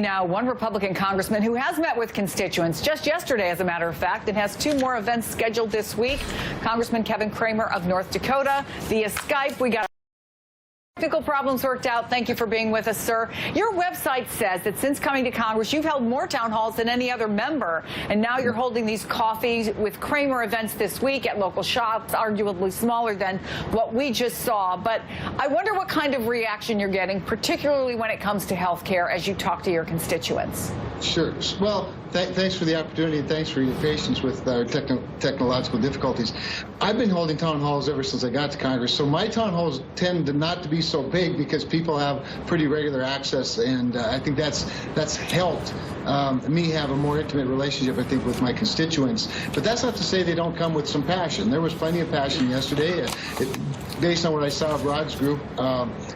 Now, one Republican congressman who has met with constituents just yesterday, as a matter of fact, and has 2 more events scheduled this week. Congressman Kevin Cramer of North Dakota via Skype. We got technical problems worked out. Thank you for being with us, sir. Your website says that since coming to Congress, you've held more town halls than any other member, and now you're holding these coffee with Cramer events this week at local shops, arguably smaller than what we just saw. But I wonder what kind of reaction you're getting, particularly when it comes to health care, as you talk to your constituents. Sure. Well, thanks for the opportunity, and thanks for your patience with our technological difficulties. I've been holding town halls ever since I got to Congress, so my town halls tend to not to be so big because people have pretty regular access, and I think that's helped me have a more intimate relationship, I think, with my constituents. But that's not to say they don't come with some passion. There was plenty of passion yesterday. Based on what I saw of Rod's group,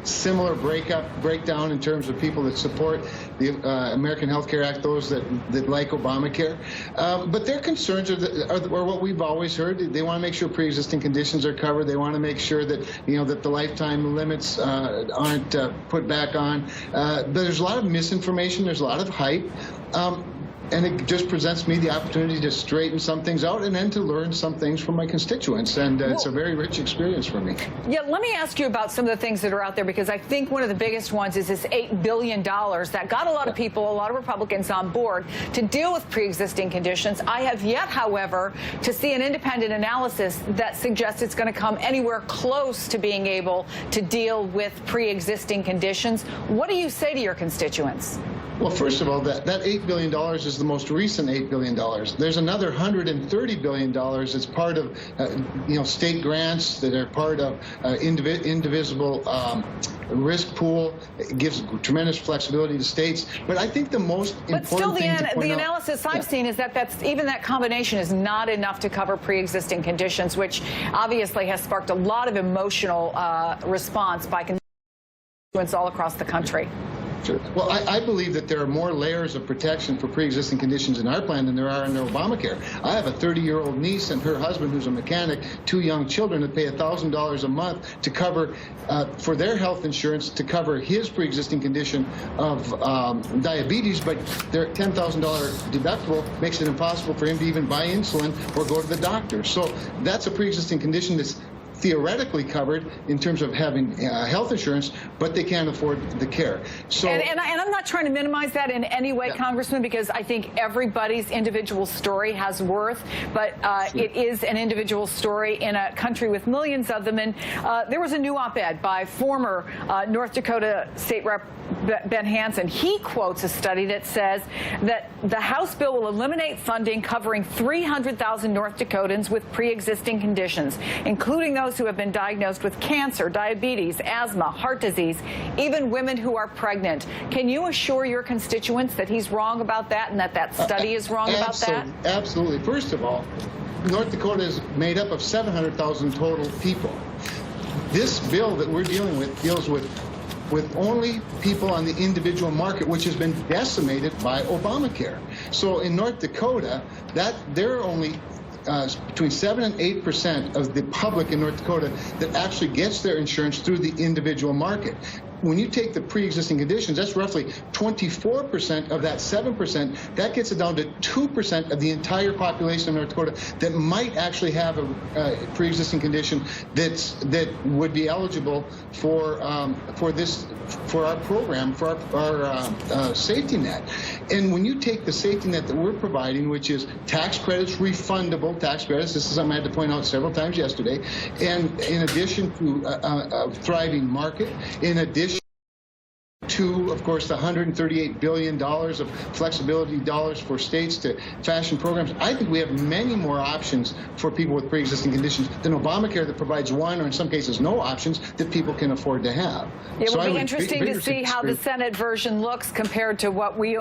similar breakdown in terms of people that support the American Health Care Act, those that like Obamacare. But their concerns are what we've always heard. They want to make sure pre-existing conditions are covered. They want to make sure that, that the lifetime limits aren't put back on. There's a lot of misinformation. There's a lot of hype. And it just presents me the opportunity to straighten some things out and then to learn some things from my constituents. And it's a very rich experience for me. Yeah, let me ask you about some of the things that are out there, because I think one of the biggest ones is this $8 billion that got a lot of people, a lot of Republicans on board to deal with pre-existing conditions. I have yet, however, to see an independent analysis that suggests it's going to come anywhere close to being able to deal with pre-existing conditions. What do you say to your constituents? Well, first of all, that $8 billion is the most recent $8 billion. There's another $130 billion that's part of, state grants that are part of indivisible risk pool. It gives tremendous flexibility to states. But I think the most important thing to point out— But still, the analysis I've seen is that even that combination is not enough to cover pre-existing conditions, which obviously has sparked a lot of emotional response by constituents all across the country. Sure. Well, I believe that there are more layers of protection for pre-existing conditions in our plan than there are in Obamacare. I have a 30-year-old niece and her husband, who's a mechanic, 2 young children that pay $1,000 a month to cover, for their health insurance, to cover his pre-existing condition of diabetes, but their $10,000 deductible makes it impossible for him to even buy insulin or go to the doctor. So that's a pre-existing condition that's theoretically covered in terms of having health insurance, but they can't afford the care. So, and I'm not trying to minimize that in any way, yeah, Congressman, because I think everybody's individual story has worth, but sure, it is an individual story in a country with millions of them. And there was a new op-ed by former North Dakota State Rep Ben Hansen. He quotes a study that says that the House bill will eliminate funding covering 300,000 North Dakotans with pre-existing conditions, including those who have been diagnosed with cancer, diabetes, asthma, heart disease, even women who are pregnant. Can you assure your constituents that he's wrong about that and that study is wrong about that? Absolutely. First of all, North Dakota is made up of 700,000 total people. This bill that we're dealing with deals with only people on the individual market, which has been decimated by Obamacare. So in North Dakota, there are only between 7% and 8% of the public in North Dakota that actually gets their insurance through the individual market. When you take the pre-existing conditions, that's roughly 24% of that 7%. That gets it down to 2% of the entire population of North Dakota that might actually have a pre-existing condition that would be eligible for our program, for our safety net. And when you take the safety net that we're providing, which is tax credits, refundable tax credits, this is something I had to point out several times yesterday, and in addition to a thriving market, in addition to, of course, the $138 billion of flexibility dollars for states to fashion programs, I think we have many more options for people with pre-existing conditions than Obamacare, that provides one or in some cases no options that people can afford to have. It will be interesting to see how the Senate version looks compared to what we